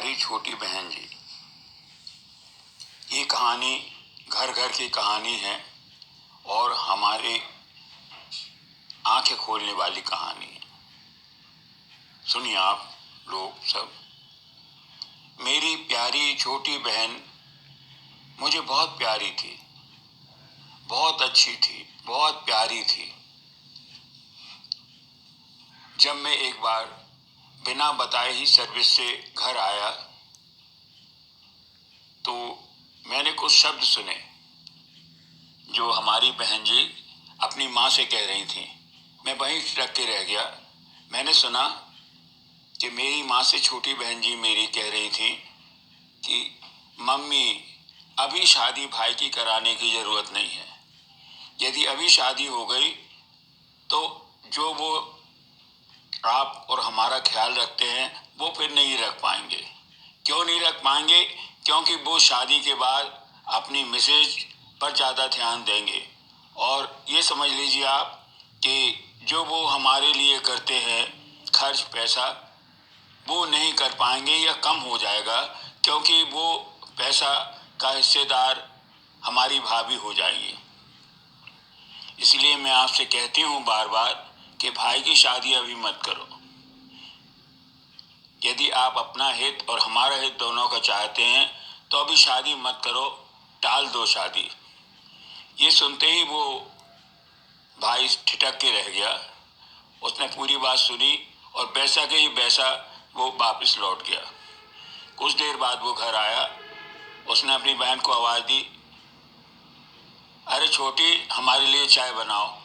प्यारी छोटी बहन जी, ये कहानी घर घर की कहानी है और हमारे आंखें खोलने वाली कहानी है। सुनिए आप लोग सब। मेरी प्यारी छोटी बहन मुझे बहुत प्यारी थी, बहुत अच्छी थी, बहुत प्यारी थी। जब मैं एक बार बिना बताए ही सर्विस से घर आया तो मैंने कुछ शब्द सुने जो हमारी बहन जी अपनी माँ से कह रही थी। मैं वहीं टक के रह गया। मैंने सुना कि मेरी माँ से छोटी बहन जी मेरी कह रही थी कि मम्मी, अभी शादी भाई की कराने की ज़रूरत नहीं है। यदि अभी शादी हो गई तो जो वो आप और हमारा ख्याल रखते हैं वो फिर नहीं रख पाएंगे। क्यों नहीं रख पाएंगे? क्योंकि वो शादी के बाद अपनी मिसेज पर ज़्यादा ध्यान देंगे और ये समझ लीजिए आप कि जो वो हमारे लिए करते हैं खर्च पैसा, वो नहीं कर पाएंगे या कम हो जाएगा, क्योंकि वो पैसा का हिस्सेदार हमारी भाभी हो जाएगी। इसलिए मैं आपसे कहती हूँ बार बार कि भाई की शादी अभी मत करो। यदि आप अपना हित और हमारा हित दोनों का चाहते हैं तो अभी शादी मत करो, टाल दो शादी। ये सुनते ही वो भाई ठिठक के रह गया। उसने पूरी बात सुनी और वैसा के ही वैसा वो वापस लौट गया। कुछ देर बाद वो घर आया। उसने अपनी बहन को आवाज़ दी, अरे छोटी, हमारे लिए चाय बनाओ,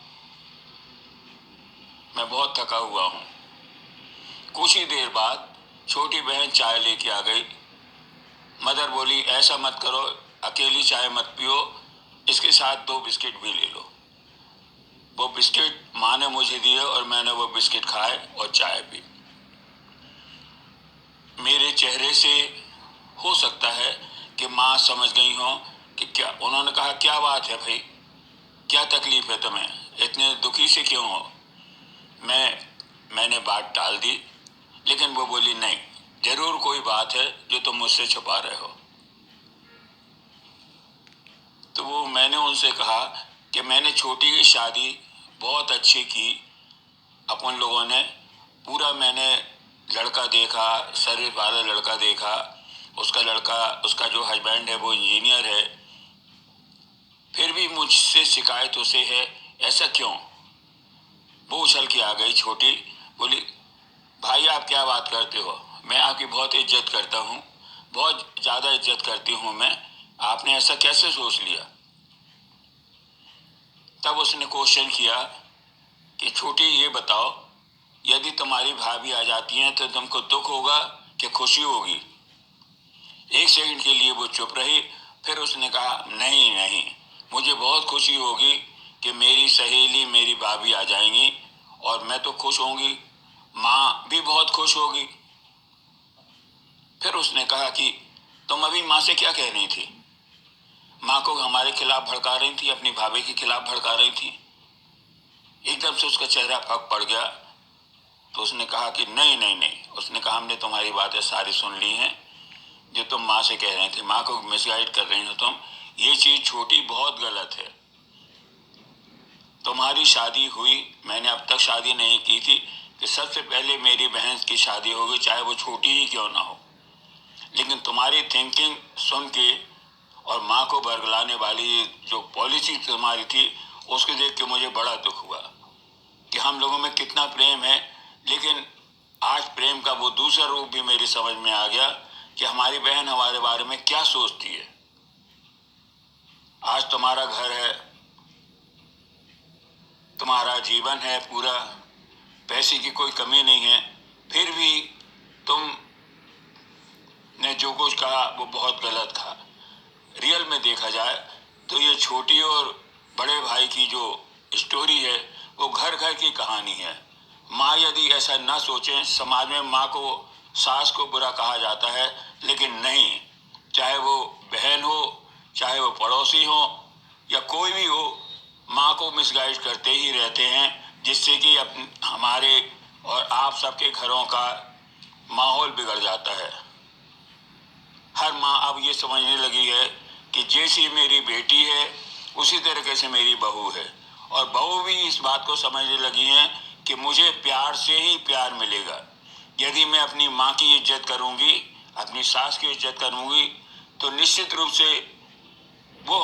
मैं बहुत थका हुआ हूँ। कुछ ही देर बाद छोटी बहन चाय लेके आ गई। मदर बोली, ऐसा मत करो, अकेली चाय मत पियो, इसके साथ 2 बिस्किट भी ले लो। वो बिस्किट माँ ने मुझे दिए और मैंने वो बिस्किट खाए और चाय पी। मेरे चेहरे से हो सकता है कि माँ समझ गई हो कि क्या। उन्होंने कहा, क्या बात है भाई, क्या तकलीफ है तुम्हें, इतने दुखी से क्यों हो? मैंने बात टाल दी, लेकिन वो बोली, नहीं, जरूर कोई बात है जो तुम मुझसे छुपा रहे हो। तो वो मैंने उनसे कहा कि मैंने छोटी की शादी बहुत अच्छी की। अपन लोगों ने पूरा, मैंने लड़का देखा, सर्विस वाला लड़का देखा। उसका जो हस्बैंड है वो इंजीनियर है। फिर भी मुझसे शिकायत उसे है, ऐसा क्यों? वो उछल के आ गई छोटी। बोली, भाई आप क्या बात करते हो? मैं आपकी बहुत इज्जत करता हूँ, बहुत ज़्यादा इज्जत करती हूँ मैं, आपने ऐसा कैसे सोच लिया? तब उसने क्वेश्चन किया कि छोटी, ये बताओ, यदि तुम्हारी भाभी आ जाती हैं तो तुमको दुख होगा कि खुशी होगी? एक सेकंड के लिए वो चुप रही। फिर उसने कहा, नहीं नहीं, मुझे बहुत खुशी होगी कि मेरी सहेली, मेरी भाभी आ जाएंगी और मैं तो खुश होंगी, माँ भी बहुत खुश होगी। फिर उसने कहा कि तुम अभी माँ से क्या कह रही थी? माँ को हमारे खिलाफ भड़का रही थी, अपनी भाभी के खिलाफ भड़का रही थी। एकदम से उसका चेहरा फक पड़ गया। तो उसने कहा कि नहीं नहीं नहीं। उसने कहा, हमने तुम्हारी बातें सारी सुन ली हैं, जो तुम माँ से कह रहे थे, माँ को मिसगाइड कर रही हो तुम। ये चीज़ छोटी बहुत गलत है। तुम्हारी शादी हुई, मैंने अब तक शादी नहीं की थी, कि सबसे पहले मेरी बहन की शादी होगी, चाहे वो छोटी ही क्यों ना हो। लेकिन तुम्हारी थिंकिंग सुन के और माँ को बरगलाने वाली जो पॉलिसी तुम्हारी थी, उसको देख के मुझे बड़ा दुख हुआ कि हम लोगों में कितना प्रेम है। लेकिन आज प्रेम का वो दूसरा रूप भी मेरी समझ में आ गया कि हमारी बहन हमारे बारे में क्या सोचती है। आज तुम्हारा घर है, तुम्हारा जीवन है पूरा, पैसे की कोई कमी नहीं है, फिर भी तुम ने जो कुछ कहा वो बहुत गलत था। रियल में देखा जाए तो ये छोटी और बड़े भाई की जो स्टोरी है वो घर घर की कहानी है। माँ यदि ऐसा ना सोचें, समाज में माँ को, सास को बुरा कहा जाता है, लेकिन नहीं, चाहे वो बहन हो, चाहे वो पड़ोसी हो या कोई भी हो, माँ को मिसगाइड करते ही रहते हैं, जिससे कि हमारे और आप सबके घरों का माहौल बिगड़ जाता है। अब ये समझने लगी है कि जैसी मेरी बेटी है उसी तरीके से मेरी बहू है, और बहू भी इस बात को समझने लगी हैं कि मुझे प्यार से ही प्यार मिलेगा। यदि मैं अपनी माँ की इज्जत करूँगी, अपनी सास की इज्जत करूँगी, तो निश्चित रूप से वो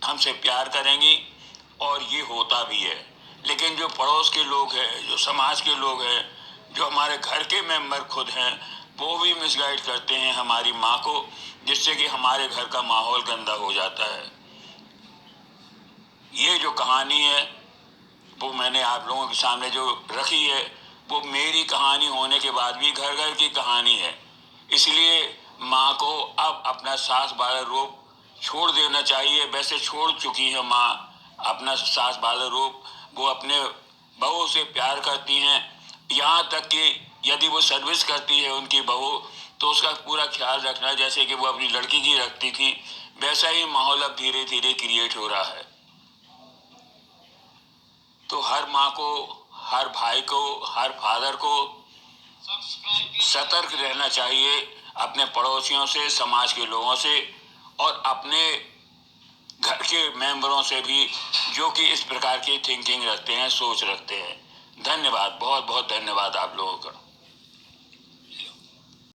हमसे प्यार करेंगी, और ये होता भी है। लेकिन जो पड़ोस के लोग हैं, जो समाज के लोग हैं, जो हमारे घर के मेंबर खुद हैं, वो भी मिसगाइड करते हैं हमारी माँ को, जिससे कि हमारे घर का माहौल गंदा हो जाता है। ये जो कहानी है वो मैंने आप लोगों के सामने जो रखी है, वो मेरी कहानी होने के बाद भी घर घर की कहानी है। इसलिए माँ को अब अपना सास वाला रूप छोड़ देना चाहिए। वैसे छोड़ चुकी है माँ अपना सास वाला रूप। वो अपने बहू से प्यार करती हैं, यहाँ तक कि यदि वो सर्विस करती है उनकी बहू, तो उसका पूरा ख्याल रखना जैसे कि वो अपनी लड़की की रखती थी, वैसा ही माहौल अब धीरे धीरे क्रिएट हो रहा है। तो हर माँ को, हर भाई को, हर फादर को सतर्क रहना चाहिए अपने पड़ोसियों से, समाज के लोगों से, और अपने घर के मेंबरों से भी, जो कि इस प्रकार की थिंकिंग रखते हैं, सोच रखते हैं। धन्यवाद, बहुत बहुत धन्यवाद आप लोगों का।